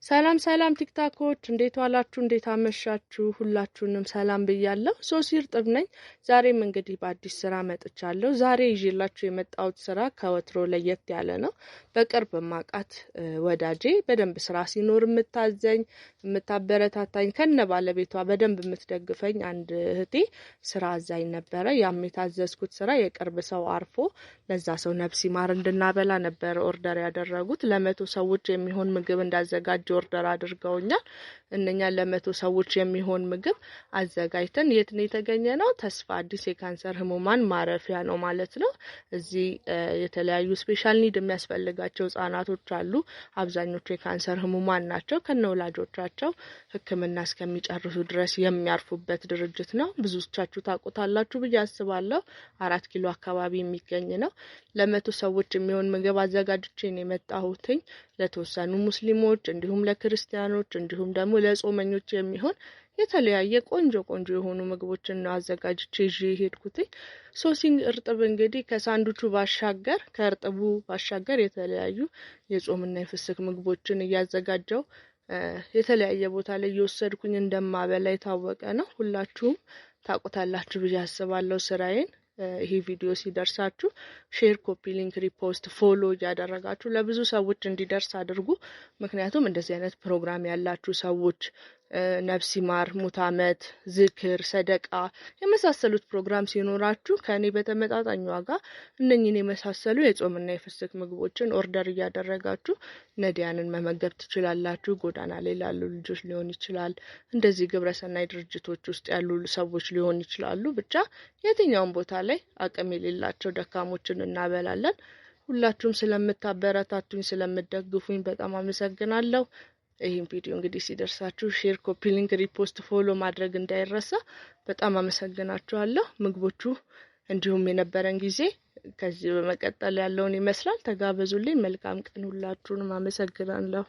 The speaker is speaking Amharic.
ሰላም ሰላም ቲክታኮች እንዴት ዋላችሁ እንዴት አመሻችሁ ሁላችሁንም ሰላም ብያለሁ። ሶሲ እርጥብ ነኝ። ዛሬም እንግዲህ በአዲስ ስራ መጥቻለሁ። ዛሬ ይዤላችሁ የመጣሁት ስራ ከወትሮ ለየት ያለ ነው። በቅርብ ማቃት ወዳጄ በደንብ ስራ ሲኖር የምታዘኝ የምታበረታታኝ ከነ ባለቤቷ በደንብ የምትደግፈኝ አንድ እህቴ ስራ አዛኝ ነበረ። ያም የታዘዝኩት ስራ የቅርብ ሰው አርፎ ለዛ ሰው ነፍስ ይማር እንድናበላ ነበር ኦርደር ያደረጉት። ለ100 ሰዎች የሚሆን ምግብ እንዳዘጋጅ ኦርደር አድርገውኛል። እነኛ ለ100 ሰዎች የሚሆን ምግብ አዘጋጅተን የት ነው የተገኘነው? ተስፋ አዲስ የካንሰር ህሙማን ማረፊያ ነው ማለት ነው። እዚህ የተለያዩ ስፔሻል ኒድ የሚያስፈልጋቸው ህጻናቶች አሉ። አብዛኞቹ የካንሰር ህሙማን ናቸው። ከነወላጆቻቸው ህክምና እስከሚጨርሱ ድረስ የሚያርፉበት ድርጅት ነው። ብዙዎቻችሁ ታውቁታላችሁ ብዬ አስባለሁ። 4 ኪሎ አካባቢ የሚገኝ ነው። ለ100 ሰዎች የሚሆን ምግብ አዘጋጅቼ ነው የመጣሁትኝ። ለተወሰኑ ሙስሊሞች እንዲሁም ለክርስቲያኖች እንዲሁም ደግሞ ለጾመኞች የሚሆን የተለያየ ቆንጆ የሆኑ ምግቦችን ነው አዘጋጅቼ ይዤ ሄድኩትኝ። ሶሲ እርጥብ እንግዲህ ከሳንዱቹ ባሻገር ከእርጥቡ ባሻገር የተለያዩ የጾምና የፍስክ ምግቦችን እያዘጋጀው የተለያየ ቦታ ላይ እየወሰድኩኝ እንደማበላ የታወቀ ነው። ሁላችሁም ታውቁታላችሁ ብዬ አስባለሁ ስራዬን። ይሄ ቪዲዮ ሲደርሳችሁ ሼር፣ ኮፒ ሊንክ፣ ሪፖስት፣ ፎሎ ያደረጋችሁ ለብዙ ሰዎች እንዲደርስ አድርጉ። ምክንያቱም እንደዚህ አይነት ፕሮግራም ያላችሁ ሰዎች ነፍስ ይማር፣ ሙት ዓመት፣ ዝክር፣ ሰደቃ የመሳሰሉት ፕሮግራም ሲኖራችሁ ከኔ በተመጣጣኝ ዋጋ እነኚህን የመሳሰሉ የጾምና የፍስክ ምግቦችን ኦርደር እያደረጋችሁ ነዲያንን መመገብ ትችላላችሁ። ጎዳና ላይ ላሉ ልጆች ሊሆን ይችላል፣ እንደዚህ ግብረሰናይ ድርጅቶች ውስጥ ያሉ ሰዎች ሊሆን ይችላሉ። ብቻ የትኛውም ቦታ ላይ አቅም የሌላቸው ደካሞችን እናበላለን። ሁላችሁም ስለምታበረታቱኝ ስለምትደግፉኝ በጣም አመሰግናለሁ። ይሄን ቪዲዮ እንግዲህ ሲደርሳችሁ ሼር፣ ኮፒ ሊንክ፣ ሪፖስት፣ ፎሎ ማድረግ እንዳይረሳ። በጣም አመሰግናችኋለሁ። ምግቦቹ እንዲሁም የነበረን ጊዜ ከዚህ በመቀጠል ያለውን ይመስላል። ተጋበዙልኝ። መልካም ቀን። ሁላችሁንም አመሰግናለሁ።